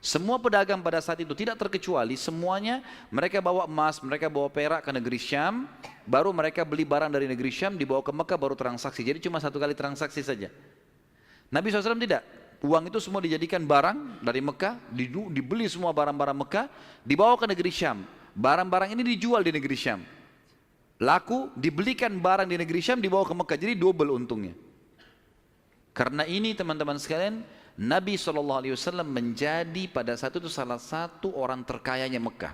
Semua pedagang pada saat itu tidak terkecuali, semuanya mereka bawa emas, mereka bawa perak ke negeri Syam, baru mereka beli barang dari negeri Syam, dibawa ke Mekah baru transaksi. Jadi cuma satu kali transaksi saja. Nabi SAW tidak. Uang itu semua dijadikan barang dari Mekah, dibeli semua barang-barang Mekah, dibawa ke negeri Syam. Barang-barang ini dijual di negeri Syam. Laku, dibelikan barang di negeri Syam, dibawa ke Mekah. Jadi double untungnya. Karena ini teman-teman sekalian, Nabi SAW menjadi pada saat itu salah satu orang terkayanya Mekah.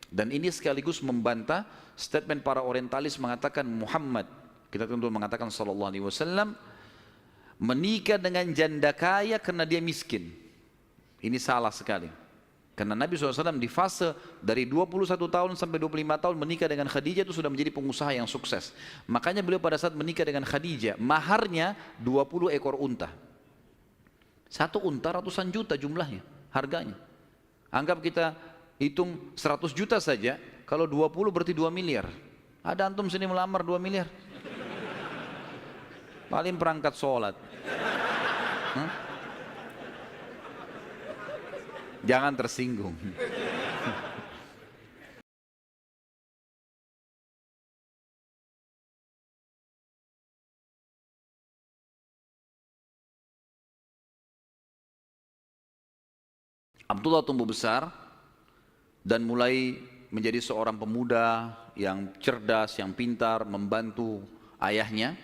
Dan ini sekaligus membantah statement para orientalis mengatakan Muhammad, kita tentu mengatakan SAW, menikah dengan janda kaya karena dia miskin. Ini salah sekali. Karena Nabi SAW di fase dari 21 tahun sampai 25 tahun menikah dengan Khadijah itu sudah menjadi pengusaha yang sukses. Makanya beliau pada saat menikah dengan Khadijah, maharnya 20 ekor unta. Satu unta ratusan juta jumlahnya, harganya. Anggap kita hitung 100 juta saja, kalau 20 berarti 2 miliar. Ada antum sini melamar 2 miliar? Paling perangkat sholat. Jangan tersinggung. Abdullah tumbuh besar dan mulai menjadi seorang pemuda yang cerdas, yang pintar, membantu ayahnya.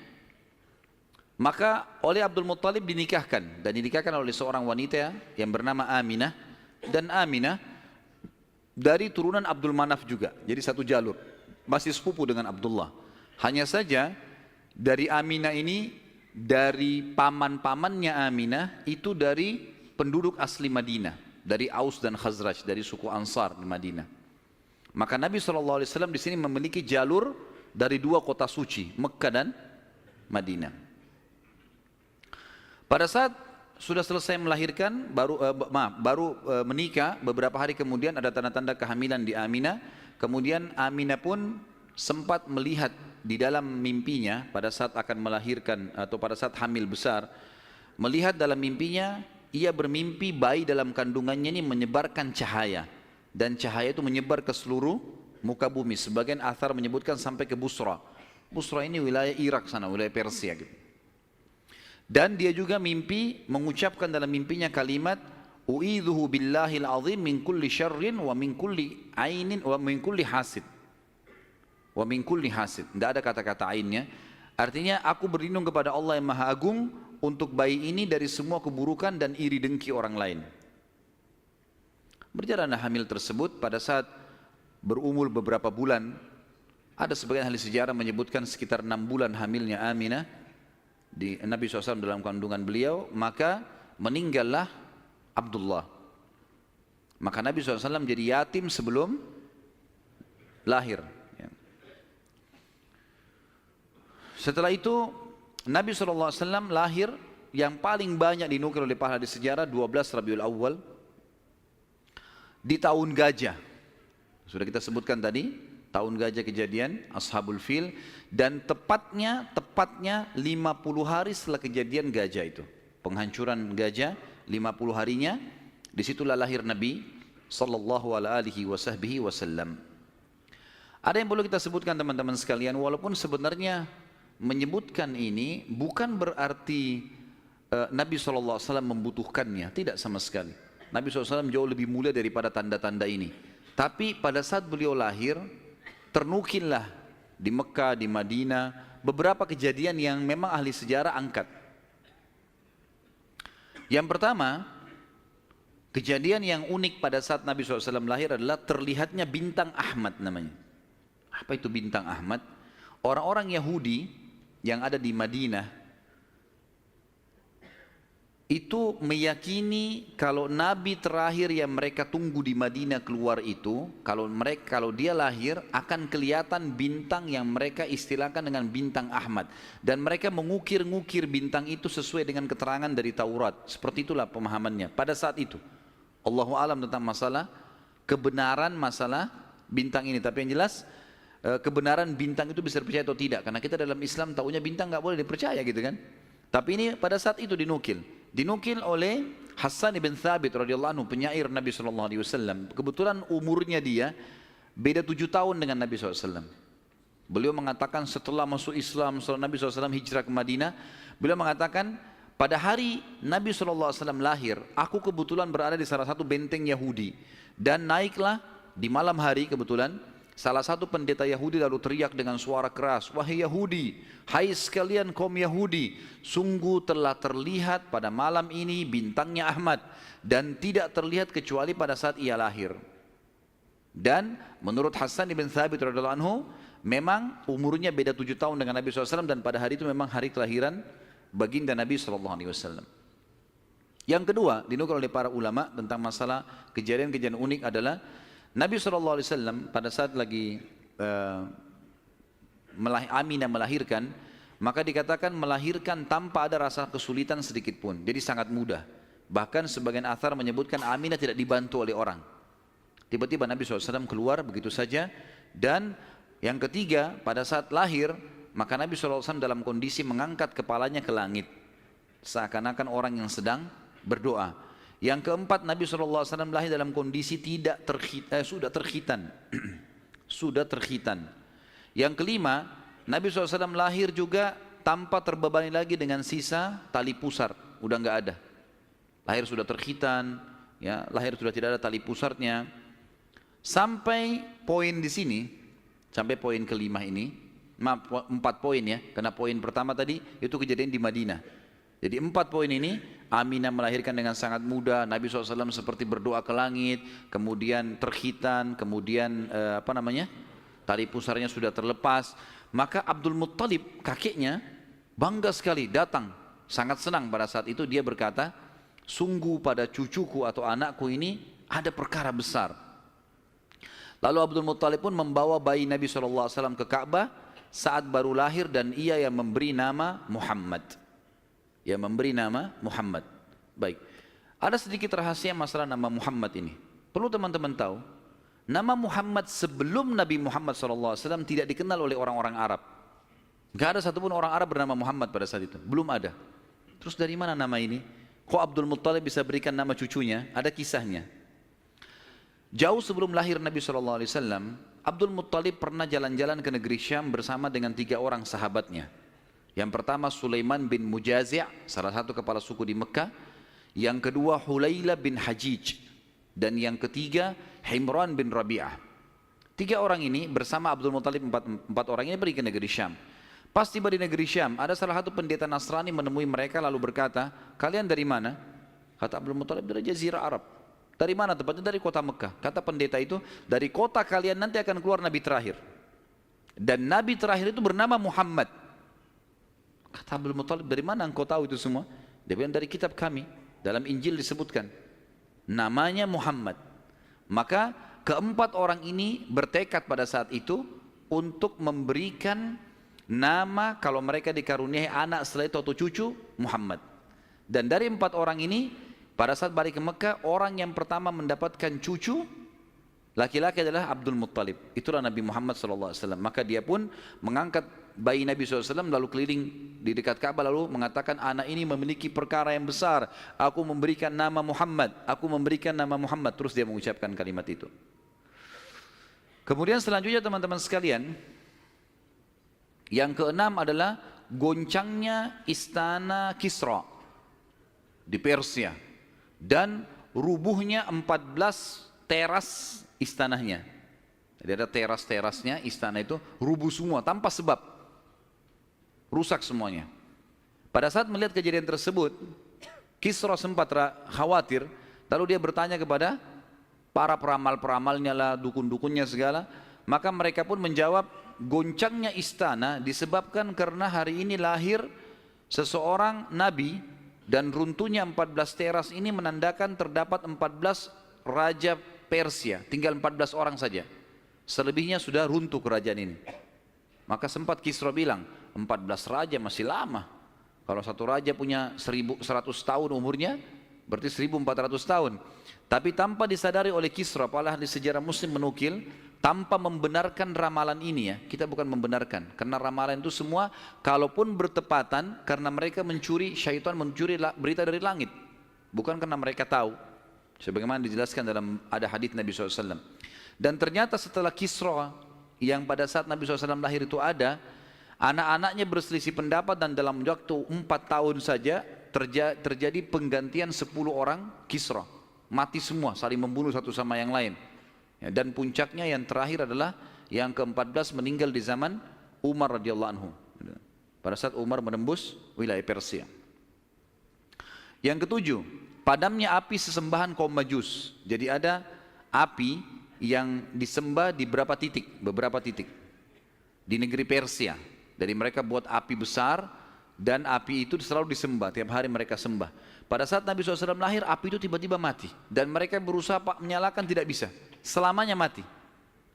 Maka oleh Abdul Muttalib dinikahkan, dan dinikahkan oleh seorang wanita yang bernama Aminah. Dan Aminah dari turunan Abdul Manaf juga, jadi satu jalur, masih sepupu dengan Abdullah. Hanya saja dari Aminah ini, dari paman-pamannya Aminah itu dari penduduk asli Madinah, dari Aus dan Khazraj, dari suku Ansar di Madinah. Maka Nabi SAW di sini memiliki jalur dari dua kota suci, Mekkah dan Madinah. Pada saat sudah selesai melahirkan, baru menikah, beberapa hari kemudian ada tanda-tanda kehamilan di Aminah. Kemudian Aminah pun sempat melihat di dalam mimpinya pada saat akan melahirkan atau pada saat hamil besar, melihat dalam mimpinya ia bermimpi bayi dalam kandungannya ini menyebarkan cahaya, dan cahaya itu menyebar ke seluruh muka bumi. Sebagian athar menyebutkan sampai ke Busra. Busra ini wilayah Irak sana, wilayah Persia gitu. Dan dia juga mimpi mengucapkan dalam mimpinya kalimat u'idzuhu billahil azim min kulli syarrin wa min kulli ainin wa min kulli hasid. Wa min kulli hasid. Tidak ada kata-kata ainnya. Artinya aku berlindung kepada Allah yang Maha Agung untuk bayi ini dari semua keburukan dan iri dengki orang lain. Berjalanlah hamil tersebut. Pada saat berumur beberapa bulan, ada sebagian ahli sejarah menyebutkan sekitar 6 bulan hamilnya Aminah di Nabi SAW dalam kandungan beliau, maka meninggallah Abdullah. Maka Nabi SAW jadi yatim sebelum lahir. Setelah itu Nabi SAW lahir, yang paling banyak dinukil oleh para ahli sejarah 12 Rabiul Awal di tahun gajah. Sudah kita sebutkan tadi, tahun gajah kejadian Ashabul Fil, dan tepatnya 50 hari setelah kejadian gajah itu, penghancuran gajah, 50 harinya disitulah lahir Nabi sallallahu alaihi wasallam. Ada yang perlu kita sebutkan teman-teman sekalian, walaupun sebenarnya menyebutkan ini bukan berarti Nabi SAW membutuhkannya, tidak sama sekali. Nabi SAW jauh lebih mulia daripada tanda-tanda ini. Tapi pada saat beliau lahir, ternukillah di Mekah, di Madinah, beberapa kejadian yang memang ahli sejarah angkat. Yang pertama, kejadian yang unik pada saat Nabi SAW lahir adalah terlihatnya bintang Ahmad namanya. Apa itu bintang Ahmad? Orang-orang Yahudi yang ada di Madinah itu meyakini kalau Nabi terakhir yang mereka tunggu di Madinah keluar itu, kalau dia lahir akan kelihatan bintang yang mereka istilahkan dengan bintang Ahmad, dan mereka mengukir-ngukir bintang itu sesuai dengan keterangan dari Taurat. Seperti itulah pemahamannya pada saat itu. Allahu alam tentang masalah kebenaran masalah bintang ini, tapi yang jelas kebenaran bintang itu bisa dipercaya atau tidak, karena kita dalam Islam tahunya bintang nggak boleh dipercaya gitu kan. Tapi ini pada saat itu dinukil oleh Hassan ibn Thabit radhiyallahu anhu, penyair Nabi SAW, kebetulan umurnya dia beda 7 tahun dengan Nabi SAW. Beliau mengatakan setelah masuk Islam, setelah Nabi SAW hijrah ke Madinah, beliau mengatakan, pada hari Nabi SAW lahir, aku kebetulan berada di salah satu benteng Yahudi. Dan naiklah di malam hari kebetulan, salah satu pendeta Yahudi lalu teriak dengan suara keras, wahai Yahudi, hai sekalian kaum Yahudi, sungguh telah terlihat pada malam ini bintangnya Ahmad, dan tidak terlihat kecuali pada saat ia lahir. Dan menurut Hassan ibn Thabit radhiyallahu anhu, memang umurnya beda 7 tahun dengan Nabi SAW, dan pada hari itu memang hari kelahiran baginda Nabi SAW. Yang kedua dinukil oleh para ulama tentang masalah kejadian-kejadian unik adalah Nabi SAW pada saat lagi Aminah melahirkan, maka dikatakan melahirkan tanpa ada rasa kesulitan sedikit pun, jadi sangat mudah. Bahkan sebagian athar menyebutkan Aminah tidak dibantu oleh orang. Tiba-tiba Nabi SAW keluar begitu saja. Dan yang ketiga, pada saat lahir, maka Nabi SAW dalam kondisi mengangkat kepalanya ke langit, seakan-akan orang yang sedang berdoa. Yang keempat, Nabi SAW lahir dalam kondisi tidak sudah terkhitan. Sudah terkhitan. Yang kelima, Nabi SAW lahir juga tanpa terbebani lagi dengan sisa tali pusar, udah nggak ada. Lahir sudah terkhitan, ya, lahir sudah tidak ada tali pusarnya. Sampai poin di sini, sampai poin kelima ini, 4 poin ya, karena poin pertama tadi itu kejadian di Madinah. Jadi 4 poin ini, Aminah melahirkan dengan sangat mudah, Nabi SAW seperti berdoa ke langit, kemudian terkhitan, kemudian tali pusarnya sudah terlepas. Maka Abdul Muttalib, kakeknya, bangga sekali datang, sangat senang pada saat itu. Dia berkata, sungguh pada cucuku atau anakku ini ada perkara besar. Lalu Abdul Muttalib pun membawa bayi Nabi SAW ke Ka'bah saat baru lahir, dan ia yang memberi nama Muhammad. Yang memberi nama Muhammad. Baik, ada sedikit rahasia masalah nama Muhammad ini. Perlu teman-teman tahu, nama Muhammad sebelum Nabi Muhammad SAW tidak dikenal oleh orang-orang Arab. Gak ada satupun orang Arab bernama Muhammad pada saat itu, belum ada. Terus dari mana nama ini? Kok Abdul Muttalib bisa berikan nama cucunya? Ada kisahnya. Jauh sebelum lahir Nabi SAW, Abdul Muttalib pernah jalan-jalan ke negeri Syam bersama dengan 3 orang sahabatnya. Yang pertama Sulaiman bin Mujazi', salah satu kepala suku di Mekah. Yang kedua Hulayla bin Hajij. Dan yang ketiga Himran bin Rabi'ah. 3 orang ini bersama Abdul Muttalib, 4 orang ini pergi ke negeri Syam. Pas tiba di negeri Syam, ada salah satu pendeta Nasrani menemui mereka lalu berkata, kalian dari mana? Kata Abdul Muttalib, dari Jazirah Arab. Dari mana tepatnya? Dari kota Mekah. Kata pendeta itu, dari kota kalian nanti akan keluar Nabi terakhir. Dan Nabi terakhir itu bernama Muhammad. Kata Abdul Muttalib, dari mana engkau tahu itu semua? Dia bilang, dari kitab kami, dalam Injil disebutkan namanya Muhammad. Maka keempat orang ini bertekad pada saat itu untuk memberikan nama kalau mereka dikaruniai anak setelah itu atau cucu, Muhammad. Dan dari 4 orang ini, pada saat balik ke Mekah, orang yang pertama mendapatkan cucu laki-laki adalah Abdul Muttalib. Itulah Nabi Muhammad SAW. Maka dia pun mengangkat bayi Nabi SAW lalu keliling di dekat Ka'bah lalu mengatakan, anak ini memiliki perkara yang besar. Aku memberikan nama Muhammad. Aku memberikan nama Muhammad. Terus dia mengucapkan kalimat itu. Kemudian selanjutnya teman-teman sekalian, yang keenam adalah goncangnya istana Kisra di Persia dan rubuhnya 14 teras istananya. Jadi ada teras-terasnya istana itu rubuh semua tanpa sebab, rusak semuanya. Pada saat melihat kejadian tersebut, Kisra sempat khawatir, lalu dia bertanya kepada para peramal-peramalnya lah, dukun-dukunnya segala. Maka mereka pun menjawab, goncangnya istana disebabkan karena hari ini lahir seseorang nabi, dan runtuhnya 14 teras ini menandakan terdapat 14 raja Persia, tinggal 14 orang saja. Selebihnya sudah runtuh kerajaan ini. Maka sempat Kisra bilang, 14 raja masih lama. Kalau satu raja punya 1100 tahun umurnya, berarti 1400 tahun. Tapi tanpa disadari oleh Kisra, para ahli sejarah muslim menukil, tanpa membenarkan ramalan ini ya, kita bukan membenarkan. Karena ramalan itu semua, kalaupun bertepatan, karena mereka mencuri, syaitan mencuri berita dari langit. bukan karena mereka tahu. Sebagaimana dijelaskan dalam ada hadits Nabi SAW. Dan ternyata setelah Kisra yang pada saat Nabi SAW lahir itu ada, anak-anaknya berselisih pendapat dan dalam waktu 4 tahun saja terjadi penggantian 10 orang Kisra. Mati semua, saling membunuh satu sama yang lain. Ya, dan puncaknya yang terakhir adalah yang ke-14 meninggal di zaman Umar radhiyallahu anhu. Pada saat Umar menembus wilayah Persia. Yang ketujuh, padamnya api sesembahan kaum Majus. Jadi ada api yang disembah di beberapa titik di negeri Persia. Jadi mereka buat api besar dan api itu selalu disembah, tiap hari mereka sembah. Pada saat Nabi SAW lahir, api itu tiba-tiba mati dan mereka berusaha menyalakan, tidak bisa. Selamanya mati.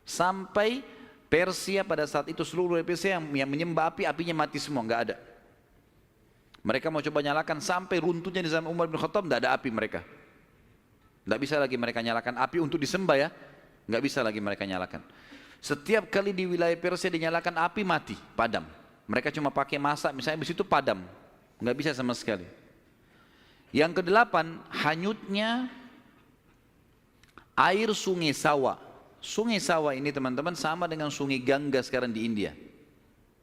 Sampai Persia pada saat itu seluruh Persia yang menyembah api, apinya mati semua, nggak ada. Mereka mau coba nyalakan sampai runtuhnya di zaman Umar bin Khattab, tidak ada api mereka. Tidak bisa lagi mereka nyalakan api untuk disembah ya, nggak bisa lagi mereka nyalakan. Setiap kali di wilayah Persia dinyalakan api mati, padam. Mereka cuma pakai masak, misalnya di situ padam, nggak bisa sama sekali. Yang kedelapan, hanyutnya air sungai Sawa. Sungai Sawa ini teman-teman sama dengan sungai Gangga sekarang di India.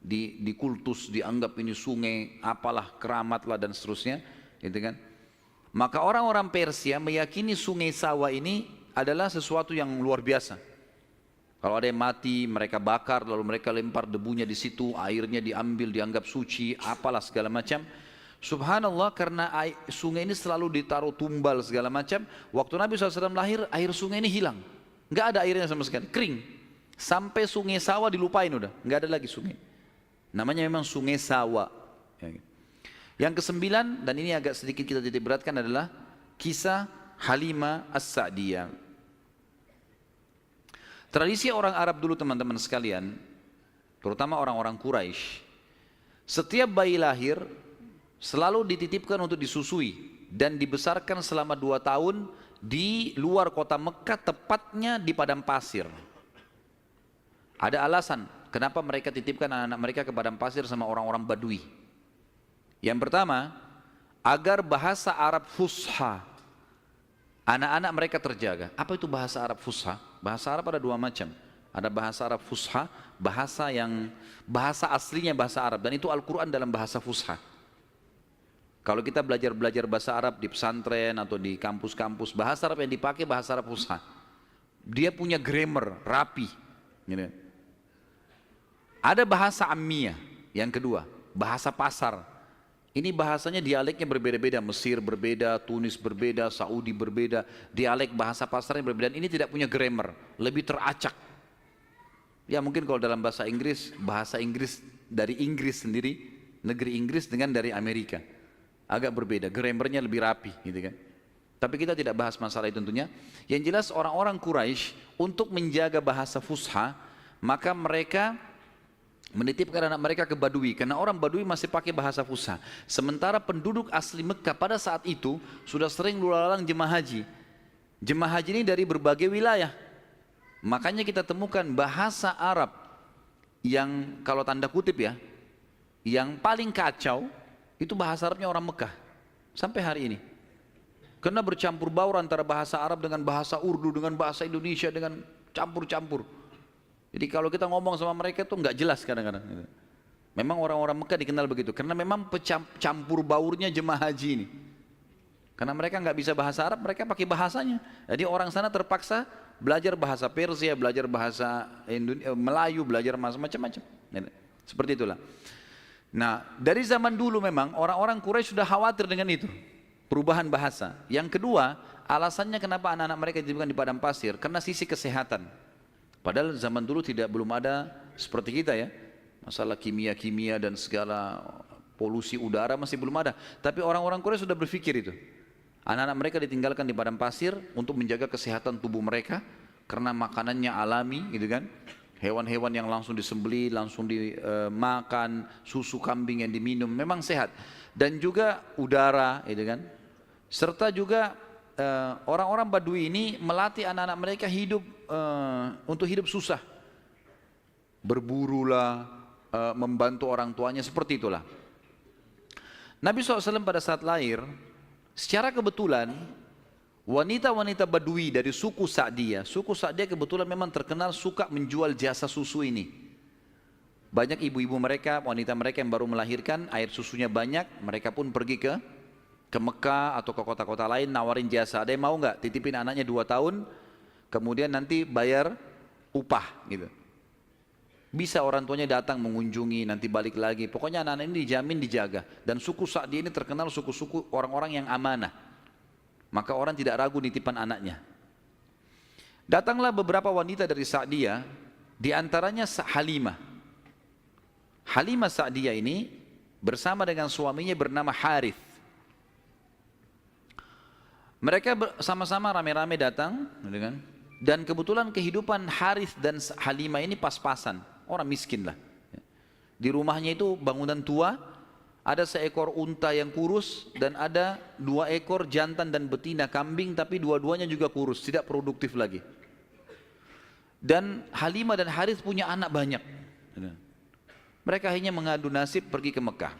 Di kultus dianggap ini sungai apalah, keramat lah dan seterusnya, gitu kan. Maka orang-orang Persia meyakini sungai Sawa ini adalah sesuatu yang luar biasa. Kalau ada yang mati mereka bakar lalu mereka lempar debunya di situ, airnya diambil dianggap suci, apalah segala macam. Subhanallah, karena sungai ini selalu ditaruh tumbal segala macam. Waktu Nabi SAW lahir, air sungai ini hilang, nggak ada airnya sama sekali, kering. Sampai sungai Sawa dilupain udah, nggak ada lagi sungai. Namanya memang sungai Sawa. Yang kesembilan, dan ini agak sedikit kita titik beratkan, adalah kisah Halimah As-Sa'diyah. Tradisi orang Arab dulu teman-teman sekalian, terutama orang-orang Quraisy, setiap bayi lahir selalu dititipkan untuk disusui dan dibesarkan selama 2 tahun di luar kota Mekah, tepatnya di padang pasir. Ada alasan kenapa mereka titipkan anak-anak mereka ke padang pasir sama orang-orang Badui. Yang pertama, agar bahasa Arab fusha anak-anak mereka terjaga. Apa itu bahasa Arab fusha? Bahasa Arab ada 2 macam. Ada bahasa Arab fusha, bahasa aslinya bahasa Arab, dan itu Al-Quran dalam bahasa fusha. Kalau kita belajar bahasa Arab di pesantren atau di kampus-kampus, bahasa Arab yang dipakai bahasa Arab fusha. Dia punya grammar rapi. Gitu. Ada bahasa Ammiyah, yang kedua, bahasa pasar. Ini bahasanya dialeknya berbeda-beda, Mesir berbeda, Tunis berbeda, Saudi berbeda, dialek bahasa pasarnya berbeda. Ini tidak punya grammar, lebih teracak. Ya mungkin kalau dalam bahasa Inggris dari Inggris sendiri, negeri Inggris dengan dari Amerika. Agak berbeda, grammarnya lebih rapi gitu kan. Tapi kita tidak bahas masalah itu tentunya. Yang jelas orang-orang Quraisy untuk menjaga bahasa fusha, maka mereka menitipkan anak mereka ke Badui, karena orang Badui masih pakai bahasa fusha. Sementara penduduk asli Mekah pada saat itu sudah sering lalu-lalang jemaah haji. Jemaah haji ini dari berbagai wilayah. Makanya kita temukan bahasa Arab yang kalau tanda kutip ya, yang paling kacau itu bahasa Arabnya orang Mekah sampai hari ini. Karena bercampur baur antara bahasa Arab dengan bahasa Urdu dengan bahasa Indonesia, dengan campur-campur. Jadi kalau kita ngomong sama mereka itu nggak jelas kadang-kadang. Memang orang-orang Mekah dikenal begitu, karena memang campur baurnya jemaah haji ini. Karena mereka nggak bisa bahasa Arab, mereka pakai bahasanya. Jadi orang sana terpaksa belajar bahasa Persia, belajar bahasa Melayu, belajar macam-macam. Seperti itulah. Nah, dari zaman dulu memang orang-orang Quraisy sudah khawatir dengan itu, perubahan bahasa. Yang kedua, alasannya kenapa anak-anak mereka dititipkan di padang pasir, karena sisi kesehatan. Padahal zaman dulu belum ada seperti kita ya, masalah kimia-kimia dan segala polusi udara masih belum ada. Tapi orang-orang Quraisy sudah berpikir itu. Anak-anak mereka ditinggalkan di padang pasir untuk menjaga kesehatan tubuh mereka, karena makanannya alami gitu kan. Hewan-hewan yang langsung disembelih, langsung dimakan, susu kambing yang diminum, memang sehat. Dan juga udara gitu kan. Serta juga orang-orang Badui ini melatih anak-anak mereka hidup untuk hidup susah. Berburulah, membantu orang tuanya, seperti itulah. Nabi SAW pada saat lahir, Secara kebetulan, wanita-wanita Badui dari suku Sa'diyah kebetulan memang terkenal suka menjual jasa susu ini. Banyak ibu-ibu mereka, wanita mereka yang baru melahirkan, air susunya banyak, mereka pun pergi ke Mekah atau ke kota-kota lain nawarin jasa. Ada yang mau nggak titipin anaknya 2 tahun, kemudian nanti bayar upah gitu. Bisa orang tuanya datang mengunjungi, nanti balik lagi. Pokoknya anak-anak ini dijamin dijaga. Dan suku Sa'di ini terkenal suku-suku orang-orang yang amanah. Maka orang tidak ragu nitipan anaknya. Datanglah beberapa wanita dari Sa'diyah, di antaranya Halimah. Halimah Sa'diyah ini bersama dengan suaminya bernama Harith. Mereka sama-sama rame-rame datang, dan kebetulan kehidupan Harith dan Halimah ini pas-pasan, orang miskin lah. Di rumahnya itu bangunan tua, ada seekor unta yang kurus dan ada 2 ekor jantan dan betina kambing, tapi dua-duanya juga kurus, tidak produktif lagi. Dan Halimah dan Harith punya anak banyak. Mereka akhirnya mengadu nasib pergi ke Mekah.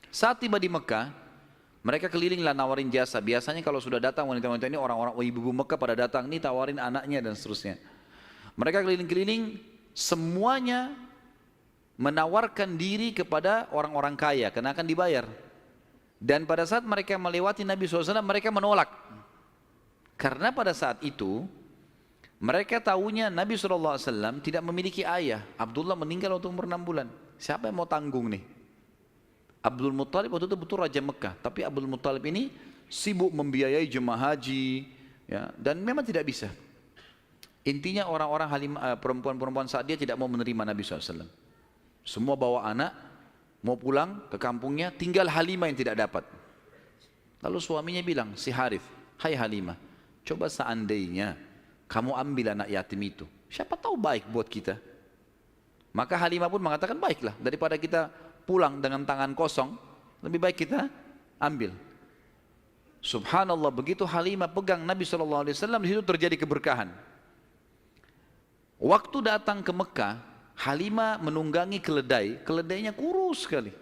Saat tiba di Mekah, mereka kelilinglah nawarin jasa. Biasanya kalau sudah datang wanita-wanita ini, orang-orang ibu-ibu Mekah pada datang, nih tawarin anaknya dan seterusnya. Mereka keliling-keliling, semuanya menawarkan diri kepada orang-orang kaya, karena akan dibayar. Dan pada saat mereka melewati Nabi SAW, mereka menolak. Karena pada saat itu, mereka tahunya Nabi SAW tidak memiliki ayah. Abdullah meninggal waktu umur 6 bulan. Siapa yang mau tanggung nih? Abdul Muttalib waktu itu betul Raja Mekah. Tapi Abdul Muttalib ini sibuk membiayai jemaah haji, ya, dan memang tidak bisa. Intinya orang-orang perempuan-perempuan saat dia tidak mau menerima Nabi SAW. Semua bawa anak, mau pulang ke kampungnya, tinggal Halimah yang tidak dapat. Lalu suaminya bilang, si Harith, hai Halimah, coba seandainya kamu ambil anak yatim itu, siapa tahu baik buat kita. Maka Halimah pun mengatakan, baiklah, daripada kita pulang dengan tangan kosong, lebih baik kita ambil. Subhanallah, begitu Halimah pegang Nabi SAW, di situ terjadi keberkahan. Waktu datang ke Mekah, Halimah menunggangi keledai, keledainya kurus sekali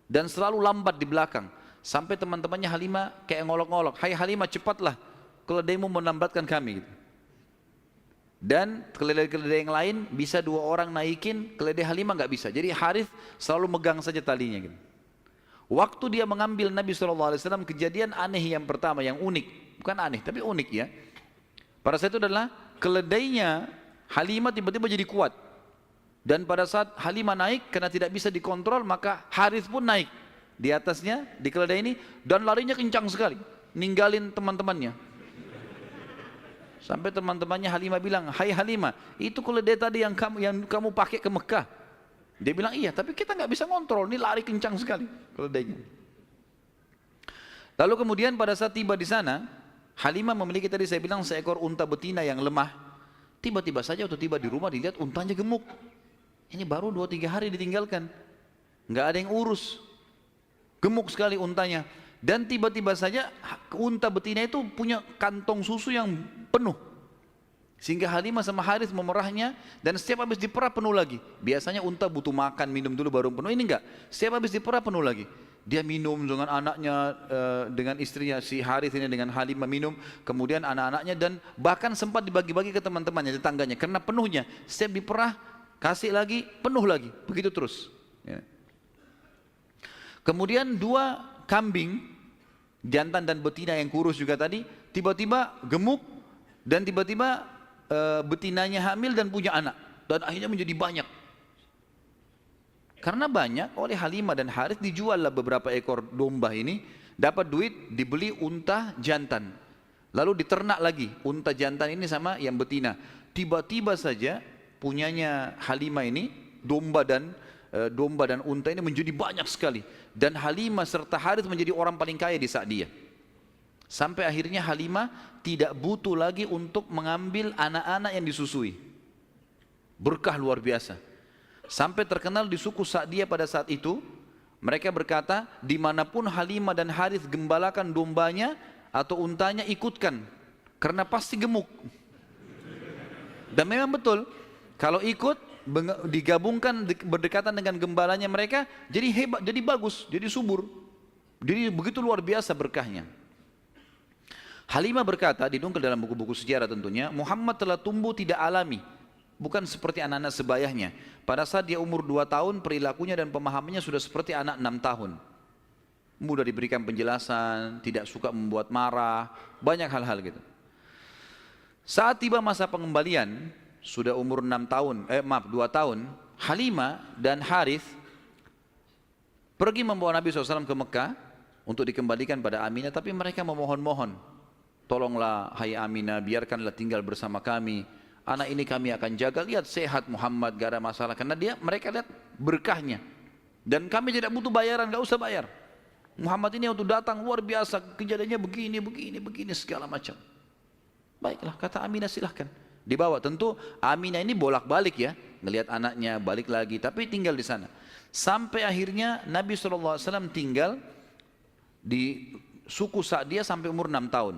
dan selalu lambat di belakang. Sampai teman-temannya Halimah kayak ngolok-ngolok, hai Halimah cepatlah, keledaimu melambatkan kami. Dan keledai-keledai yang lain bisa 2 orang naikin, keledai Halimah nggak bisa. Jadi Harith selalu megang saja talinya gitu. Waktu dia mengambil Nabi SAW, kejadian aneh yang pertama, yang unik, bukan aneh tapi unik ya. Pada saat itu adalah keledainya Halimah tiba-tiba jadi kuat. Dan pada saat Halimah naik, karena tidak bisa dikontrol, maka Harith pun naik di atasnya, di keledai ini, dan larinya kencang sekali, ninggalin teman-temannya. Sampai teman-temannya Halimah bilang, hai Halimah, itu keledai tadi yang kamu pakai ke Mekah. Dia bilang, iya, tapi kita nggak bisa ngontrol, ini lari kencang sekali keledainya. Lalu kemudian pada saat tiba di sana, Halimah memiliki tadi saya bilang seekor unta betina yang lemah. Tiba-tiba saja waktu tiba di rumah dilihat untanya gemuk. Ini baru 2-3 hari ditinggalkan, nggak ada yang urus, gemuk sekali untanya. Dan tiba-tiba saja unta betina itu punya kantong susu yang penuh. Sehingga Halimah sama Harith memerahnya, dan setiap habis diperah penuh lagi. Biasanya unta butuh makan, minum dulu baru penuh, ini enggak. Setiap habis diperah penuh lagi. Dia minum dengan anaknya, dengan istrinya, si Harith ini dengan Halimah minum, kemudian anak-anaknya, dan bahkan sempat dibagi-bagi ke teman-temannya, tetangganya. Karena penuhnya, setiap diperah, kasih lagi, penuh lagi. Begitu terus. Ya. Kemudian 2 kambing, jantan dan betina yang kurus juga tadi, tiba-tiba gemuk dan tiba-tiba betinanya hamil dan punya anak, dan akhirnya menjadi banyak. Karena banyak, oleh Halimah dan Harith dijuallah beberapa ekor domba ini, dapat duit, dibeli unta jantan, lalu diternak lagi unta jantan ini sama yang betina. Tiba-tiba saja punyanya Halimah ini domba dan unta ini menjadi banyak sekali, dan Halimah serta Harith menjadi orang paling kaya di Sa'diyah. Sampai akhirnya Halimah tidak butuh lagi untuk mengambil anak-anak yang disusui. Berkah luar biasa. Sampai terkenal di suku Sa'diyah pada saat itu, mereka berkata, dimanapun Halimah dan Harith gembalakan dombanya atau untanya, ikutkan, karena pasti gemuk. Dan memang betul, kalau ikut digabungkan berdekatan dengan gembalanya mereka, jadi hebat, jadi bagus, jadi subur, jadi begitu luar biasa berkahnya. Halimah berkata, dinukil dalam buku-buku sejarah tentunya, Muhammad telah tumbuh tidak alami, bukan seperti anak-anak sebayahnya. Pada saat dia umur 2 tahun, perilakunya dan pemahamannya sudah seperti anak 6 tahun. Mudah diberikan penjelasan, tidak suka membuat marah, banyak hal-hal gitu. Saat tiba masa pengembalian, sudah umur 2 tahun, Halimah dan Harith pergi membawa Nabi SAW ke Mekah untuk dikembalikan pada Aminah, tapi mereka memohon-mohon, tolonglah hai Aminah, biarkanlah tinggal bersama kami. Anak ini kami akan jaga, lihat sehat Muhammad, gak ada masalah. Karena mereka lihat berkahnya. Dan kami tidak butuh bayaran, gak usah bayar. Muhammad ini waktu datang luar biasa, kejadiannya begini, segala macam. Baiklah, kata Aminah silahkan. Dibawa, tentu Aminah ini bolak-balik ya, ngelihat anaknya, balik lagi, tapi tinggal di sana. Sampai akhirnya Nabi SAW tinggal di suku Sa'diyah sampai umur 6 tahun.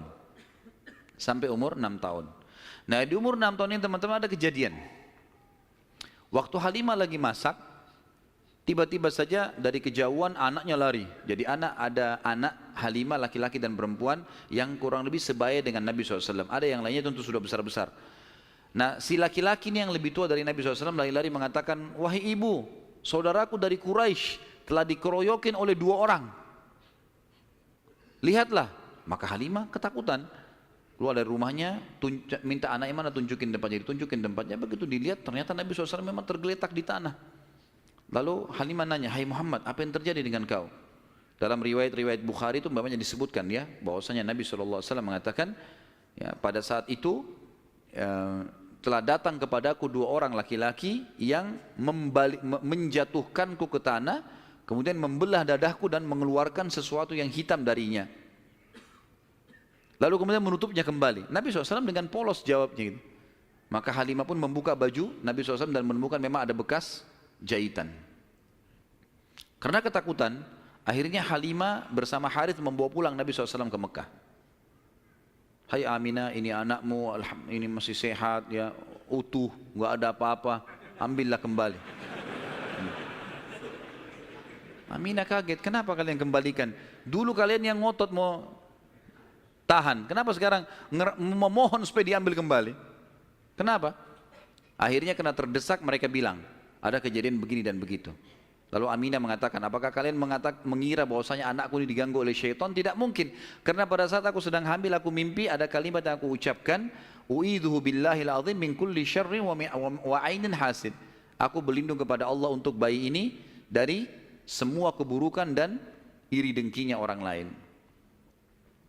Sampai umur 6 tahun. Nah di umur 6 tahun ini teman-teman ada kejadian. Waktu Halimah lagi masak, tiba-tiba saja dari kejauhan anaknya lari. Jadi ada anak Halimah laki-laki dan perempuan yang kurang lebih sebaya dengan Nabi SAW. Ada yang lainnya tentu sudah besar-besar. Nah si laki-laki ini yang lebih tua dari Nabi SAW lari-lari mengatakan, wahai ibu, saudaraku dari Quraisy telah dikeroyokin oleh 2 orang. Lihatlah. Maka Halimah ketakutan. Keluar dari rumahnya, minta anaknya mana, tunjukin tempatnya, ditunjukin tempatnya. Begitu dilihat ternyata Nabi SAW memang tergeletak di tanah. Lalu Halimah nanya, hai Muhammad, apa yang terjadi dengan kau? Dalam riwayat-riwayat Bukhari itu banyak disebutkan ya, bahwasanya Nabi SAW mengatakan, ya, pada saat itu telah datang kepadaku 2 orang laki-laki yang menjatuhkanku ke tanah, kemudian membelah dadahku dan mengeluarkan sesuatu yang hitam darinya. Lalu kemudian menutupnya kembali. Nabi SAW dengan polos jawabnya gitu. Maka Halimah pun membuka baju Nabi SAW dan menemukan memang ada bekas jahitan. Karena ketakutan, akhirnya Halimah bersama Harith membawa pulang Nabi SAW ke Mekah. Hai Aminah, ini anakmu, ini masih sehat, ya, utuh, nggak ada apa-apa, ambillah kembali. Aminah kaget, kenapa kalian kembalikan? Dulu kalian yang ngotot mau tahan, kenapa sekarang memohon supaya diambil kembali? Kenapa? Akhirnya kena terdesak, mereka bilang, ada kejadian begini dan begitu. Lalu Aminah mengatakan, apakah kalian mengira bahwasanya anakku ini diganggu oleh syaitan? Tidak mungkin, karena pada saat aku sedang hamil, aku mimpi ada kalimat yang aku ucapkan, u'idhuhu billahil azim min kulli syarrin wa ainin hasid. Aku berlindung kepada Allah untuk bayi ini dari semua keburukan dan iri dengkinya orang lain.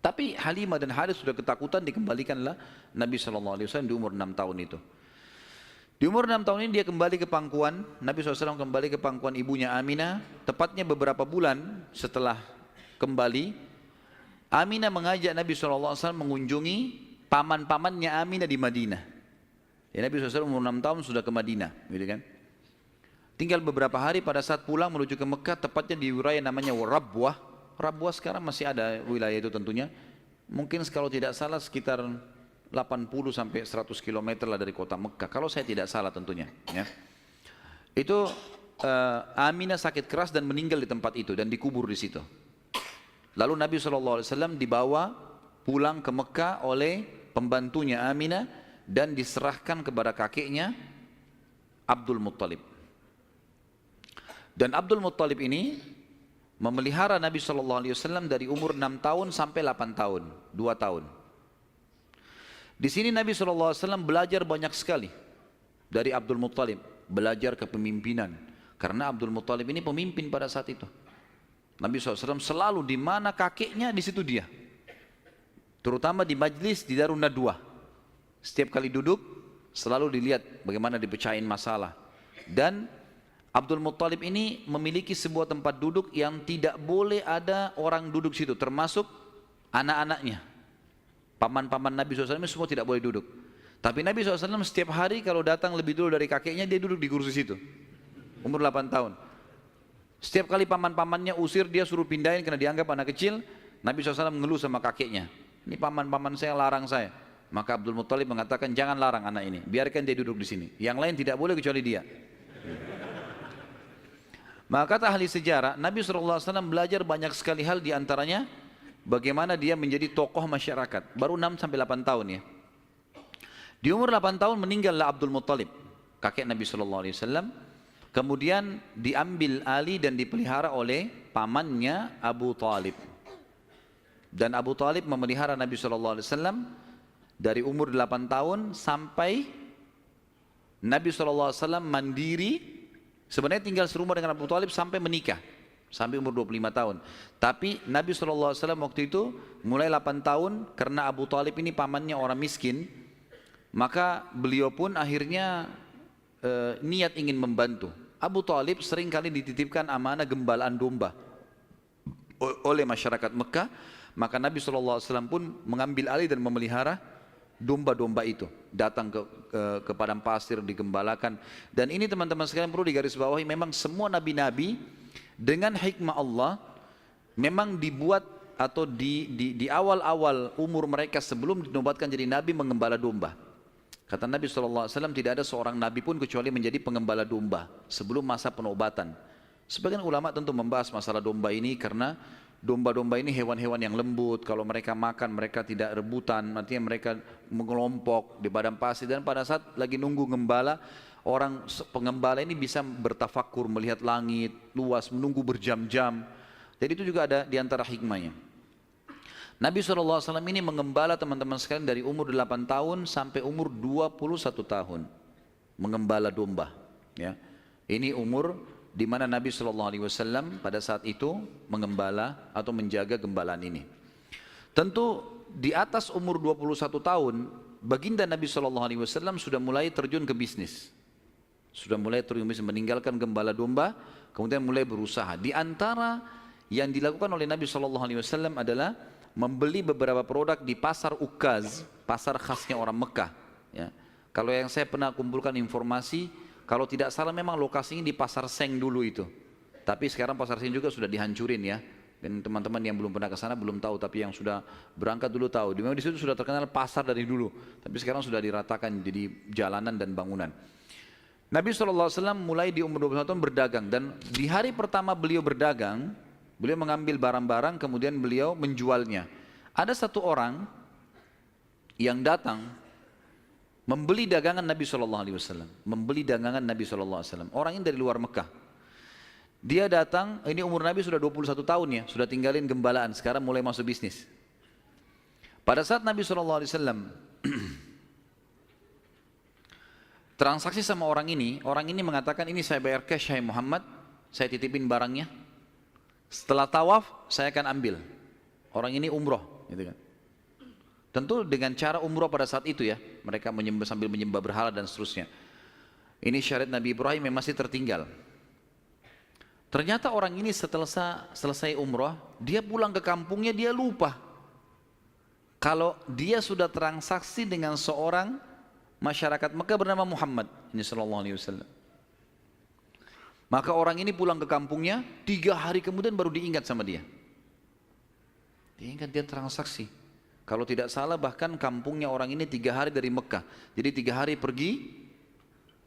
Tapi Halimah dan Harith sudah ketakutan, dikembalikanlah Nabi SAW di umur 6 tahun itu. Di umur 6 tahun ini dia kembali ke pangkuan, Nabi SAW kembali ke pangkuan ibunya Aminah. Tepatnya beberapa bulan setelah kembali, Aminah mengajak Nabi SAW mengunjungi paman-pamannya Aminah di Madinah. Ya, Nabi SAW umur 6 tahun sudah ke Madinah, gitu kan. Tinggal beberapa hari pada saat pulang menuju ke Mekah, tepatnya di wilayah namanya Rabwah. Rabwah sekarang masih ada wilayah itu tentunya. Mungkin kalau tidak salah sekitar 80 sampai 100 km lah dari kota Mekah. Kalau saya tidak salah tentunya. Ya. Itu Aminah sakit keras dan meninggal di tempat itu dan dikubur di situ. Lalu Nabi SAW dibawa pulang ke Mekah oleh pembantunya Aminah dan diserahkan kepada kakeknya Abdul Muttalib. Dan Abdul Muttalib ini memelihara Nabi SAW dari umur 6 tahun sampai 8 tahun, 2 tahun. Di sini Nabi SAW belajar banyak sekali dari Abdul Muttalib, belajar kepemimpinan. Karena Abdul Muttalib ini pemimpin pada saat itu. Nabi SAW selalu di mana kakeknya, di situ dia. Terutama di majlis di Darun Nadwah. Setiap kali duduk, selalu dilihat bagaimana dipecahin masalah. Dan Abdul Muttalib ini memiliki sebuah tempat duduk yang tidak boleh ada orang duduk situ, termasuk anak-anaknya. Paman-paman Nabi SAW semua tidak boleh duduk. Tapi Nabi SAW setiap hari kalau datang lebih dulu dari kakeknya, dia duduk di kursi situ. Umur 8 tahun. Setiap kali paman-pamannya usir, dia suruh pindahin karena dianggap anak kecil. Nabi SAW mengeluh sama kakeknya. Ini paman-paman saya larang saya. Maka Abdul Muttalib mengatakan, jangan larang anak ini, biarkan dia duduk di sini. Yang lain tidak boleh kecuali dia. Maka kata ahli sejarah, Nabi SAW belajar banyak sekali hal, diantaranya bagaimana dia menjadi tokoh masyarakat. Baru 6 sampai 8 tahun ya. Di umur 8 tahun meninggallah Abdul Muttalib, kakek Nabi SAW. Kemudian diambil alih dan dipelihara oleh pamannya Abu Talib. Dan Abu Talib memelihara Nabi SAW dari umur 8 tahun sampai Nabi SAW mandiri. Sebenarnya tinggal serumah dengan Abu Talib sampai menikah, sampai umur 25 tahun. Tapi Nabi SAW waktu itu mulai 8 tahun, karena Abu Talib ini pamannya orang miskin, maka beliau pun akhirnya niat ingin membantu. Abu Talib sering kali dititipkan amanah gembalaan domba oleh masyarakat Mekah, maka Nabi SAW pun mengambil alih dan memelihara domba-domba itu. Datang ke padang pasir, digembalakan. Dan ini teman-teman sekalian perlu digarisbawahi, memang semua nabi-nabi dengan hikmah Allah memang dibuat atau di awal-awal umur mereka sebelum dinobatkan jadi nabi mengembala domba. Kata Nabi SAW, tidak ada seorang nabi pun kecuali menjadi pengembala domba sebelum masa penobatan. Sebagian ulama tentu membahas masalah domba ini karena domba-domba ini hewan-hewan yang lembut. Kalau mereka makan, mereka tidak rebutan, artinya mereka mengelompok di padang pasir. Dan pada saat lagi nunggu gembala, orang pengembala ini bisa bertafakur, melihat langit luas, menunggu berjam-jam. Jadi itu juga ada di antara hikmahnya. Nabi SAW ini mengembala teman-teman sekalian dari umur 8 tahun sampai umur 21 tahun. Mengembala domba. Ya. Ini umur di mana Nabi SAW pada saat itu mengembala atau menjaga gembalaan ini. Tentu di atas umur 21 tahun, baginda Nabi SAW sudah mulai terjun ke bisnis. Sudah mulai terjun ke bisnis, meninggalkan gembala domba, kemudian mulai berusaha. Di antara yang dilakukan oleh Nabi SAW adalah membeli beberapa produk di pasar Ukaz, pasar khasnya orang Mekah. Ya. Kalau yang saya pernah kumpulkan informasi, kalau tidak salah memang lokasinya di pasar Seng dulu itu. Tapi sekarang pasar Seng juga sudah dihancurin ya. Dan teman-teman yang belum pernah ke sana belum tahu, tapi yang sudah berangkat dulu tahu. Memang di situ sudah terkenal pasar dari dulu, tapi sekarang sudah diratakan jadi jalanan dan bangunan. Nabi SAW mulai di umur 21 tahun berdagang, dan di hari pertama beliau berdagang, beliau mengambil barang-barang kemudian beliau menjualnya. Ada satu orang yang datang membeli dagangan Nabi SAW, membeli dagangan Nabi SAW. Orang ini dari luar Mekah. Dia datang, ini umur Nabi sudah 21 tahun ya, sudah tinggalin gembalaan, sekarang mulai masuk bisnis. Pada saat Nabi SAW transaksi sama orang ini mengatakan, ini saya bayar cash, hai Muhammad, saya titipin barangnya. Setelah tawaf saya akan ambil. Orang ini umroh, gitu kan. Tentu dengan cara umroh pada saat itu ya, mereka sambil menyembah berhala dan seterusnya. Ini syariat Nabi Ibrahim yang masih tertinggal. Ternyata orang ini setelah selesai umroh, dia pulang ke kampungnya, dia lupa kalau dia sudah transaksi dengan seorang masyarakat Mekah bernama Muhammad ini sallallahu alaihi wasallam. Maka orang ini pulang ke kampungnya, 3 hari kemudian baru diingat sama dia. Diingat dia transaksi. Kalau tidak salah bahkan kampungnya orang ini 3 hari dari Mekah. Jadi 3 hari pergi,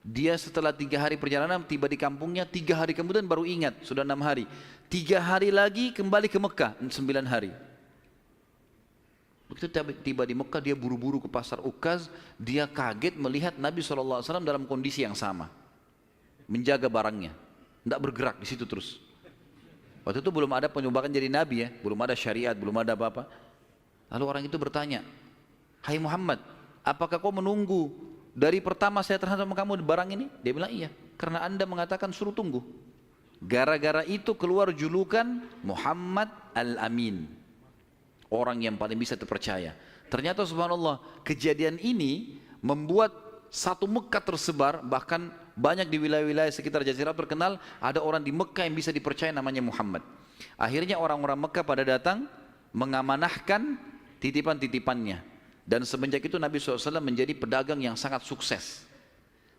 dia setelah 3 hari perjalanan tiba di kampungnya, 3 hari kemudian baru ingat, sudah 6 hari. 3 hari lagi kembali ke Mekah, 9 hari. Begitu tiba di Mekah, dia buru-buru ke pasar Ukaz, dia kaget melihat Nabi SAW dalam kondisi yang sama. Menjaga barangnya. Tidak bergerak di situ terus. Waktu itu belum ada penyumbatan jadi nabi ya, belum ada syariat, belum ada apa-apa. Lalu orang itu bertanya, hai Muhammad, apakah kau menunggu dari pertama saya terhadap kamu barang ini? Dia bilang iya, karena anda mengatakan suruh tunggu. Gara-gara itu keluar julukan Muhammad Al-Amin, orang yang paling bisa terpercaya. Ternyata subhanallah, kejadian ini membuat satu Mekah tersebar, bahkan banyak di wilayah-wilayah sekitar Jazirah terkenal ada orang di Mekah yang bisa dipercaya namanya Muhammad. Akhirnya orang-orang Mekah pada datang mengamanahkan titipan-titipannya. Dan semenjak itu Nabi SAW menjadi pedagang yang sangat sukses.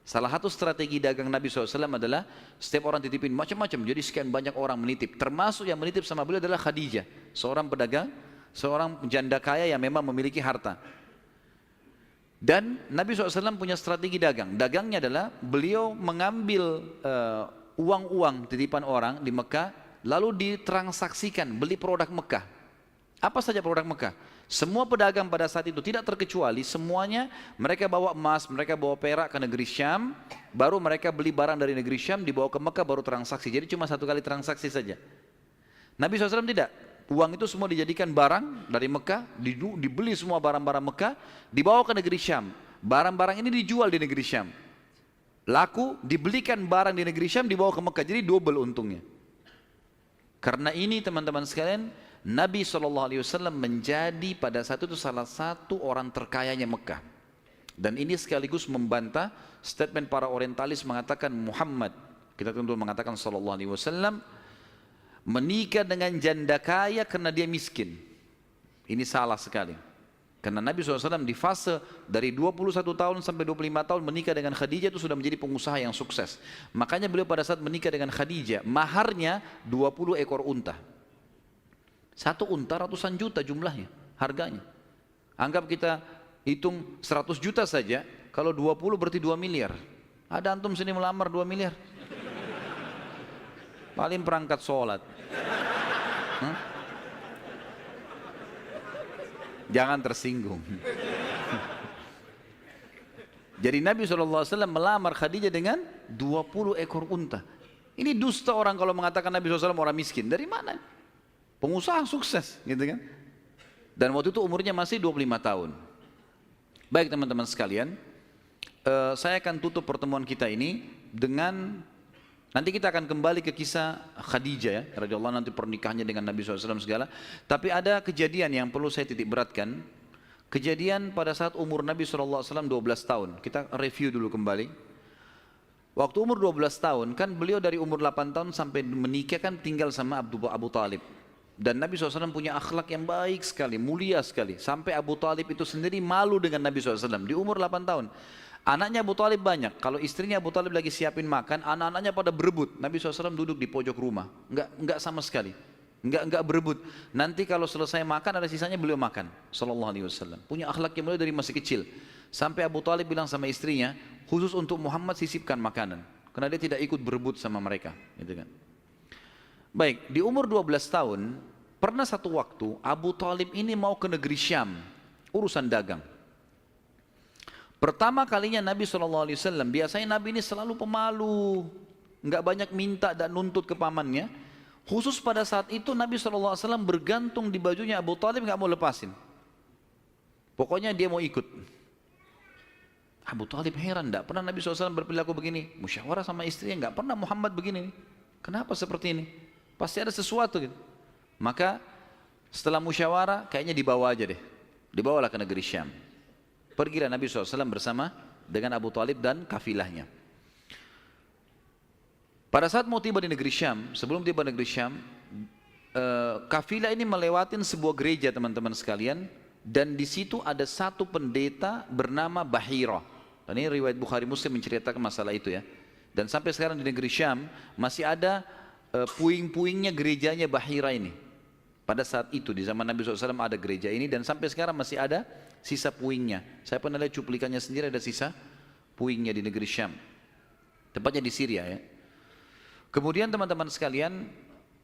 Salah satu strategi dagang Nabi SAW adalah setiap orang titipin macam-macam. Jadi sekian banyak orang menitip. Termasuk yang menitip sama beliau adalah Khadijah, seorang pedagang, seorang janda kaya yang memang memiliki harta. Dan Nabi SAW punya strategi dagang. Dagangnya adalah beliau mengambil uang-uang titipan orang di Mekah, lalu ditransaksikan, beli produk Mekah. Apa saja produk Mekah. Semua pedagang pada saat itu tidak terkecuali, semuanya mereka bawa emas, mereka bawa perak ke negeri Syam, baru mereka beli barang dari negeri Syam, dibawa ke Mekah baru transaksi. Jadi cuma satu kali transaksi saja. Nabi SAW tidak. Uang itu semua dijadikan barang dari Mekah, dibeli semua barang-barang Mekah, dibawa ke negeri Syam. Barang-barang ini dijual di negeri Syam. Laku, dibelikan barang di negeri Syam, dibawa ke Mekah. Jadi double untungnya. Karena ini teman-teman sekalian, Nabi SAW menjadi pada saat itu salah satu orang terkayanya Mekah. Dan ini sekaligus membantah statement para orientalis mengatakan Muhammad, kita tentu mengatakan SAW, menikah dengan janda kaya karena dia miskin. Ini salah sekali. Karena Nabi SAW di fase dari 21 tahun sampai 25 tahun menikah dengan Khadijah itu sudah menjadi pengusaha yang sukses. Makanya beliau pada saat menikah dengan Khadijah, maharnya 20 ekor unta. Satu unta ratusan juta jumlahnya, harganya. Anggap kita hitung 100 juta saja, kalau 20 berarti 2 miliar. Ada antum sini melamar 2 miliar? Paling perangkat sholat. Jangan tersinggung. Jadi Nabi SAW melamar Khadijah dengan 20 ekor unta. Ini dusta orang kalau mengatakan Nabi SAW orang miskin. Dari mana? Pengusaha sukses, gitu kan? Dan waktu itu umurnya masih 25 tahun. Baik teman-teman sekalian, saya akan tutup pertemuan kita ini dengan, nanti kita akan kembali ke kisah Khadijah ya, radhiyallahu anha, nanti pernikahannya dengan Nabi SAW segala. Tapi ada kejadian yang perlu saya titik beratkan. Kejadian pada saat umur Nabi SAW 12 tahun. Kita review dulu kembali. Waktu umur 12 tahun, kan beliau dari umur 8 tahun sampai menikah kan tinggal sama Abu Talib. Dan Nabi SAW punya akhlak yang baik sekali, mulia sekali. Sampai Abu Talib itu sendiri malu dengan Nabi SAW di umur 8 tahun. Anaknya Abu Talib banyak. Kalau istrinya Abu Talib lagi siapin makan, anak-anaknya pada berebut. Nabi SAW duduk di pojok rumah. Enggak sama sekali. Enggak berebut. Nanti kalau selesai makan ada sisanya beliau makan. Sallallahu alaihi wasallam. Punya akhlak yang mulia dari masih kecil. Sampai Abu Talib bilang sama istrinya, khusus untuk Muhammad sisipkan makanan. Karena dia tidak ikut berebut sama mereka. Gitu kan. Baik, di umur 12 tahun, pernah satu waktu Abu Talib ini mau ke negeri Syam, urusan dagang. Pertama kalinya Nabi SAW, biasanya Nabi ini selalu pemalu, nggak banyak minta dan nuntut ke pamannya. Khusus pada saat itu Nabi SAW bergantung di bajunya Abu Talib, nggak mau lepasin. Pokoknya dia mau ikut. Abu Talib heran, nggak pernah Nabi SAW berperilaku begini. Musyawarah sama istrinya, nggak pernah Muhammad begini. Kenapa seperti ini? Pasti ada sesuatu gitu. Maka setelah musyawarah kayaknya dibawa aja deh. Dibawalah ke negeri Syam. Pergilah Nabi SAW bersama dengan Abu Talib dan kafilahnya. Pada saat mau tiba di negeri Syam, sebelum tiba di negeri Syam, kafilah ini melewatin sebuah gereja teman-teman sekalian. Dan di situ ada satu pendeta bernama Bahira. Dan ini riwayat Bukhari Muslim menceritakan masalah itu ya. Dan sampai sekarang di negeri Syam masih ada puing-puingnya gerejanya Bahira ini. Pada saat itu di zaman Nabi SAW ada gereja ini dan sampai sekarang masih ada sisa puingnya. Saya pernah lihat cuplikannya sendiri, ada sisa puingnya di negeri Syam. Tepatnya di Syria ya. Kemudian teman-teman sekalian,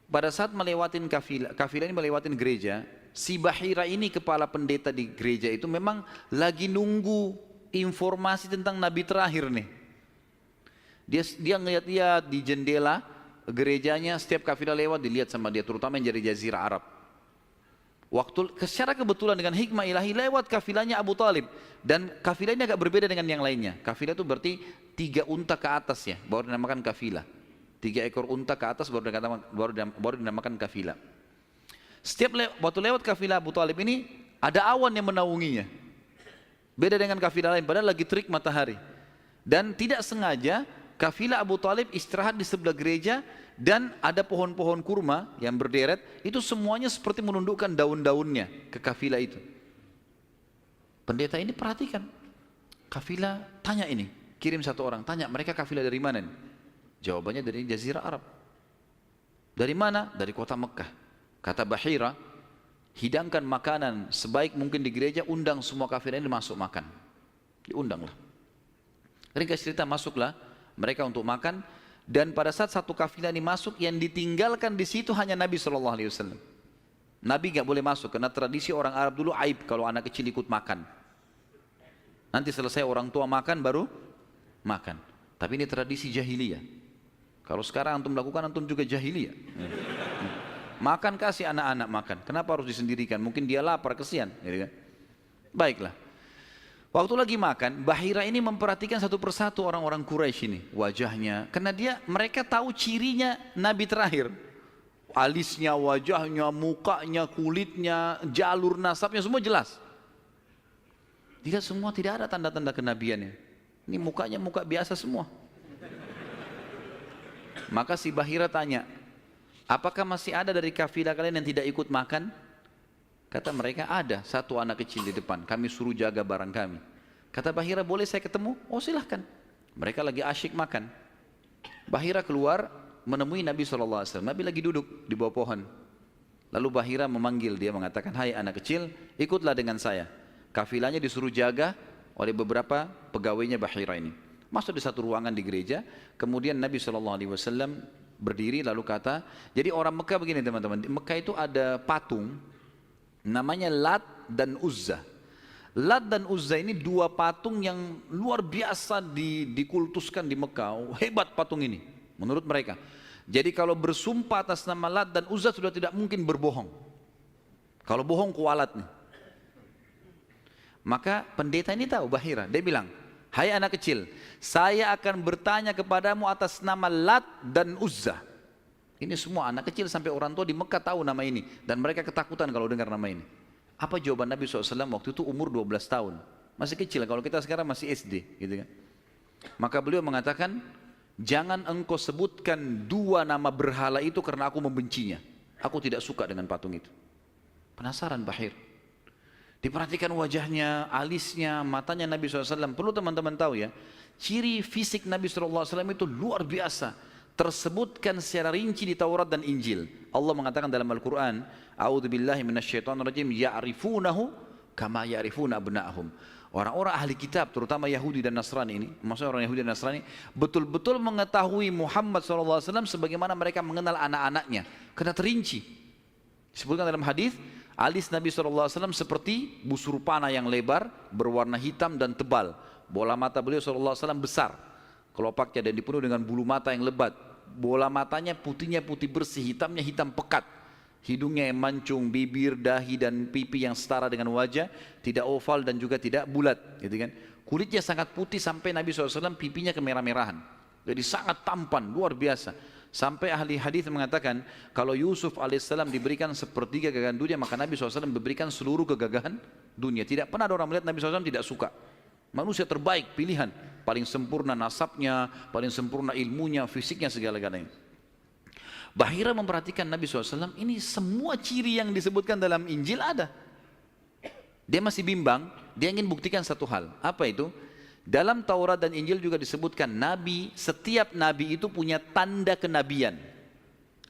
pada saat melewatin kafilah ini melewatin gereja, si Bahira ini kepala pendeta di gereja itu memang lagi nunggu informasi tentang Nabi terakhir nih. Dia ngeliat-liat di jendela gerejanya, setiap kafilah lewat dilihat sama dia, terutama yang dari Jazirah Arab. Waktu secara kebetulan dengan hikmah ilahi lewat kafilahnya Abu Talib, dan kafilah ini agak berbeda dengan yang lainnya. Kafilah itu berarti 3 unta ke atas ya, baru dinamakan kafilah. 3 ekor unta ke atas baru dinamakan kafilah. Waktu lewat kafilah Abu Talib ini ada awan yang menaunginya. Beda dengan kafilah lain, padahal lagi terik matahari. Dan tidak sengaja kafilah Abu Talib istirahat di sebelah gereja dan ada pohon-pohon kurma yang berderet, itu semuanya seperti menundukkan daun-daunnya ke kafilah itu. Pendeta ini perhatikan, kafilah tanya ini, kirim satu orang, tanya mereka kafilah dari mana nih? Jawabannya dari Jazirah Arab. Dari mana? Dari kota Mekah. Kata Bahira, hidangkan makanan sebaik mungkin di gereja, undang semua kafilah ini masuk makan. Diundanglah. Ringkas cerita, masuklah mereka untuk makan, dan pada saat satu kafilah ini masuk, yang ditinggalkan di situ hanya Nabi SAW. Nabi nggak boleh masuk karena tradisi orang Arab dulu aib kalau anak kecil ikut makan. Nanti selesai orang tua makan baru makan. Tapi ini tradisi jahiliyah. Kalau sekarang antum lakukan antum juga jahiliyah. Makan kasih anak-anak makan. Kenapa harus disendirikan? Mungkin dia lapar kesian. Gitu kan? Baiklah. Waktu lagi makan, Bahira ini memperhatikan satu persatu orang-orang Quraisy ini wajahnya. Karena mereka tahu cirinya Nabi terakhir. Alisnya, wajahnya, mukanya, kulitnya, jalur nasabnya semua jelas. Tidak semua, tidak ada tanda-tanda kenabiannya. Ini mukanya muka biasa semua. Maka si Bahira tanya, apakah masih ada dari kafilah kalian yang tidak ikut makan? Kata mereka, ada satu anak kecil di depan, kami suruh jaga barang kami. Kata Bahira, boleh saya ketemu? Oh silahkan. Mereka lagi asyik makan. Bahira keluar menemui Nabi SAW. Nabi lagi duduk di bawah pohon. Lalu Bahira memanggil dia, mengatakan, hai anak kecil, ikutlah dengan saya. Kafilahnya disuruh jaga oleh beberapa pegawainya Bahira ini. Masuk di satu ruangan di gereja. Kemudian Nabi SAW berdiri lalu kata, jadi orang Mekah begini teman-teman, di Mekah itu ada patung namanya Lat dan Uzza. Lat dan Uzza ini dua patung yang luar biasa dikultuskan di Mekah. Hebat patung ini menurut mereka. Jadi kalau bersumpah atas nama Lat dan Uzza sudah tidak mungkin berbohong. Kalau bohong kualat nih. Maka pendeta ini tahu Bahira, dia bilang, hai anak kecil, saya akan bertanya kepadamu atas nama Lat dan Uzza. Ini semua anak kecil sampai orang tua di Mekah tahu nama ini. Dan mereka ketakutan kalau dengar nama ini. Apa jawaban Nabi SAW waktu itu umur 12 tahun. Masih kecil, kalau kita sekarang masih SD. Gitu kan. Maka beliau mengatakan, jangan engkau sebutkan dua nama berhala itu karena aku membencinya. Aku tidak suka dengan patung itu. Penasaran Bahir. Diperhatikan wajahnya, alisnya, matanya Nabi SAW. Perlu teman-teman tahu ya, ciri fisik Nabi SAW itu luar biasa. Tersebutkan secara rinci di Taurat dan Injil. Allah mengatakan dalam Al-Quran, A'udzubillahi minasyaitonirrajim, ya'rifunahu kama ya'rifuna abna'ahum. Orang-orang ahli kitab, terutama Yahudi dan Nasrani ini, maksudnya orang Yahudi dan Nasrani, betul-betul mengetahui Muhammad SAW sebagaimana mereka mengenal anak-anaknya. Karena terinci. Disebutkan dalam hadis, alis Nabi SAW seperti busur panah yang lebar, berwarna hitam dan tebal. Bola mata beliau SAW besar, kelopaknya, dan dipenuhi dengan bulu mata yang lebat. Bola matanya putihnya putih bersih, hitamnya hitam pekat. Hidungnya yang mancung, bibir, dahi dan pipi yang setara dengan wajah, tidak oval dan juga tidak bulat, gitu kan. Kulitnya sangat putih sampai Nabi SAW pipinya kemerah-merahan. Jadi sangat tampan, luar biasa. Sampai ahli hadis mengatakan kalau Yusuf alaihissalam diberikan sepertiga gagahan dunia, maka Nabi SAW memberikan seluruh kegagahan dunia. Tidak pernah ada orang melihat Nabi SAW tidak suka. Manusia terbaik, pilihan, paling sempurna nasabnya, paling sempurna ilmunya, fisiknya, segala-galanya. Bahira memperhatikan Nabi SAW, ini semua ciri yang disebutkan dalam Injil ada. Dia masih bimbang, dia ingin buktikan satu hal. Apa itu? Dalam Taurat dan Injil juga disebutkan Nabi, setiap Nabi itu punya tanda kenabian.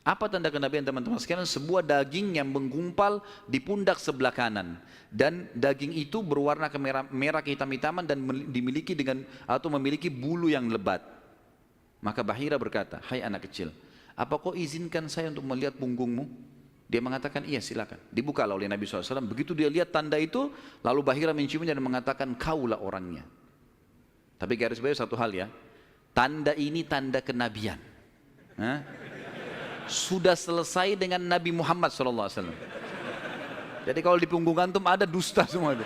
Apa tanda kenabian teman-teman sekalian? Sebuah daging yang menggumpal di pundak sebelah kanan. Dan daging itu berwarna merah kehitam-hitaman dan dimiliki atau memiliki bulu yang lebat. Maka Bahira berkata, hai anak kecil, apa kau izinkan saya untuk melihat punggungmu? Dia mengatakan, iya silakan. Dibukalah oleh Nabi SAW. Begitu dia lihat tanda itu, lalu Bahira menciumnya dan mengatakan, kaulah orangnya. Tapi garis bawah satu hal ya, tanda ini tanda kenabian. Sudah selesai dengan Nabi Muhammad SAW. Jadi kalau di punggung antum ada dusta semua itu.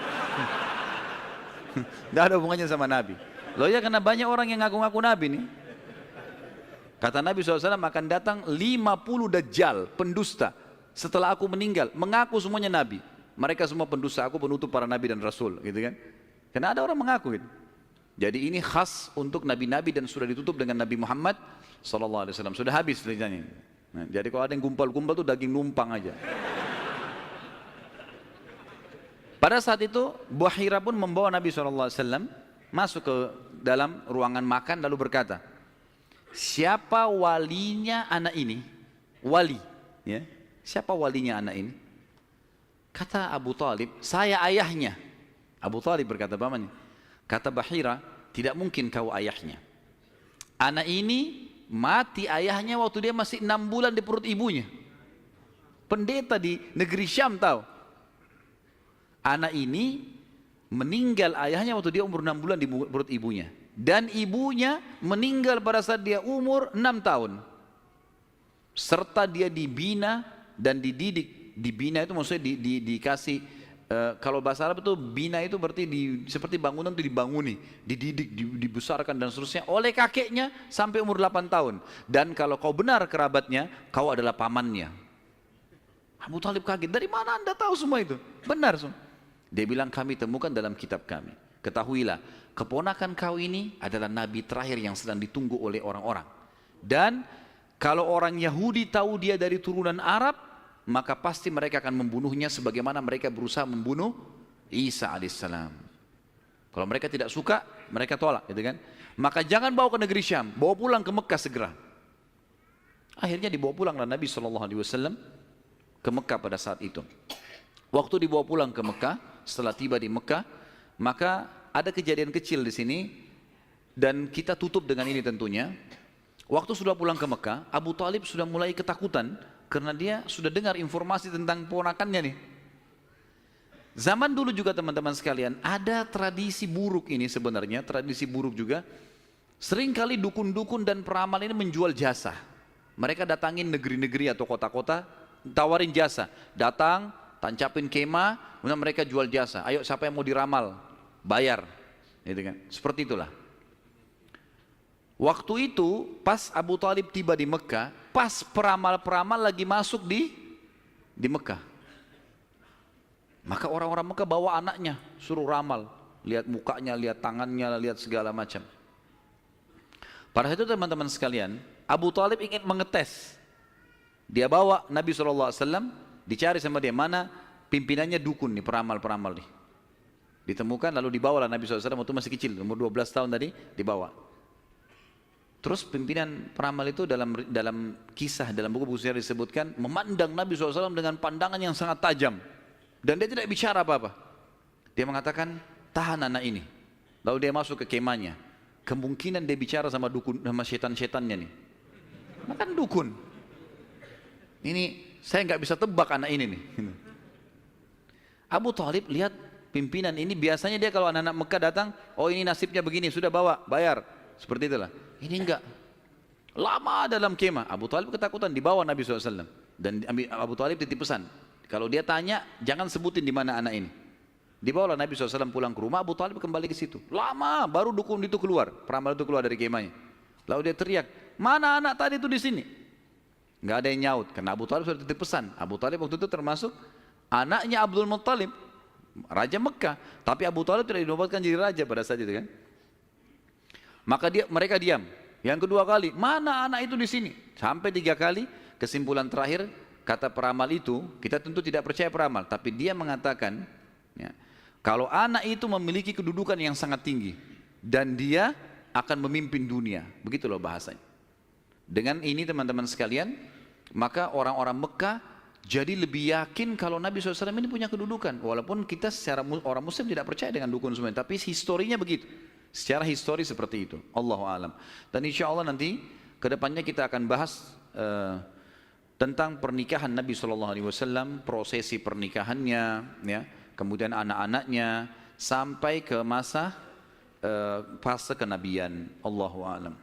Tidak ada hubungannya sama Nabi. Loh ya, karena banyak orang yang ngaku-ngaku Nabi nih. Kata Nabi SAW akan datang 50 dajjal, pendusta. Setelah aku meninggal, mengaku semuanya Nabi. Mereka semua pendusta, aku penutup para Nabi dan Rasul. Gitu kan? Karena ada orang mengaku gitu. Jadi ini khas untuk Nabi-Nabi dan sudah ditutup dengan Nabi Muhammad SAW. Sudah habis ceritanya. Nah, jadi kalau ada yang gumpal-gumpal itu daging numpang aja. Pada saat itu, Bahira pun membawa Nabi SAW masuk ke dalam ruangan makan lalu berkata, siapa walinya anak ini? Wali, ya. Siapa walinya anak ini? Kata Abu Talib, saya ayahnya. Abu Talib berkata, pamannya. Kata Bahira, tidak mungkin kau ayahnya. Anak ini mati ayahnya waktu dia masih 6 bulan di perut ibunya. pendeta di negeri Syam tahu. Anak ini meninggal ayahnya waktu dia umur 6 bulan di perut ibunya. Dan ibunya meninggal pada saat dia umur 6 tahun. Serta dia dibina dan dididik. Dibina itu maksudnya dikasih, kalau bahasa Arab itu bina itu berarti seperti bangunan itu dibanguni, dididik, dibesarkan dan seterusnya oleh kakeknya sampai umur 8 tahun. Dan kalau kau benar kerabatnya, kau adalah pamannya. Abu Talib kaget, dari mana anda tahu semua itu? Benar semua. Dia bilang, kami temukan dalam kitab kami. Ketahuilah, keponakan kau ini adalah nabi terakhir yang sedang ditunggu oleh orang-orang. Dan kalau orang Yahudi tahu dia dari turunan Arab, maka pasti mereka akan membunuhnya sebagaimana mereka berusaha membunuh Isa alaihissalam. Kalau mereka tidak suka, mereka tolak, gitu kan? Maka jangan bawa ke negeri Syam, bawa pulang ke Mekah segera. Akhirnya dibawa pulanglah Nabi SAW ke Mekah pada saat itu. Waktu dibawa pulang ke Mekah, setelah tiba di Mekah, maka ada kejadian kecil di sini dan kita tutup dengan ini tentunya. Waktu sudah pulang ke Mekah, Abu Talib sudah mulai ketakutan karena dia sudah dengar informasi tentang ponakannya nih. Zaman dulu juga teman-teman sekalian, ada tradisi buruk ini sebenarnya, tradisi buruk juga. Seringkali dukun-dukun dan peramal ini menjual jasa. Mereka datangin negeri-negeri atau kota-kota, tawarin jasa. Datang, tancapin kemah, kemudian mereka jual jasa. Ayo siapa yang mau diramal, bayar. Gitu kan? Seperti itulah. Waktu itu pas Abu Talib tiba di Mekah, pas peramal-peramal lagi masuk di Mekah. Maka orang-orang Mekah bawa anaknya, suruh ramal. Lihat mukanya, lihat tangannya, lihat segala macam. Pada saat itu teman-teman sekalian, Abu Talib ingin mengetes. Dia bawa Nabi SAW, dicari sama dia, mana pimpinannya dukun nih, peramal-peramal nih. Ditemukan lalu dibawalah Nabi SAW, waktu masih kecil, umur 12 tahun tadi, dibawa. Terus pimpinan peramal itu dalam kisah, dalam buku-buku sejarah disebutkan, memandang Nabi SAW dengan pandangan yang sangat tajam. Dan dia tidak bicara apa-apa. Dia mengatakan, tahan anak ini. Lalu dia masuk ke kemahnya. Kemungkinan dia bicara sama dukun, sama setan-setannya nih. Makan dukun. Ini saya nggak bisa tebak anak ini nih. Abu Talib lihat pimpinan ini, biasanya dia kalau anak-anak Mekah datang, oh ini nasibnya begini, sudah bawa, bayar. Seperti itulah. Ini enggak. Lama dalam kemah. Abu Talib ketakutan, dibawa Nabi SAW. Dan Abu Talib titip pesan, kalau dia tanya, jangan sebutin di mana anak ini. Dibawalah Nabi SAW pulang ke rumah, Abu Talib kembali ke situ. Lama, baru dukun itu keluar, peramal itu keluar dari kemahnya. Lalu dia teriak, mana anak tadi itu di sini? Nggak ada yang nyaut, karena Abu Talib sudah titip pesan. Abu Talib waktu itu termasuk anaknya Abdul Muttalib, Raja Mekah. Tapi Abu Talib tidak dinobatkan jadi raja pada saat itu kan. Maka mereka diam. Yang kedua kali, mana anak itu di sini? Sampai 3 kali, kesimpulan terakhir, kata peramal itu, kita tentu tidak percaya peramal, tapi dia mengatakan, ya, kalau anak itu memiliki kedudukan yang sangat tinggi, dan dia akan memimpin dunia. Begitu loh bahasanya. Dengan ini teman-teman sekalian, maka orang-orang Mekah jadi lebih yakin kalau Nabi SAW ini punya kedudukan. Walaupun kita secara orang Muslim tidak percaya dengan dukun semua, tapi historinya begitu. Secara histori seperti itu. Allahu a'lam. Dan insya Allah nanti kedepannya kita akan bahas tentang pernikahan Nabi SAW, prosesi pernikahannya, ya, kemudian anak-anaknya, sampai ke masa fase kenabian. Allahu a'lam.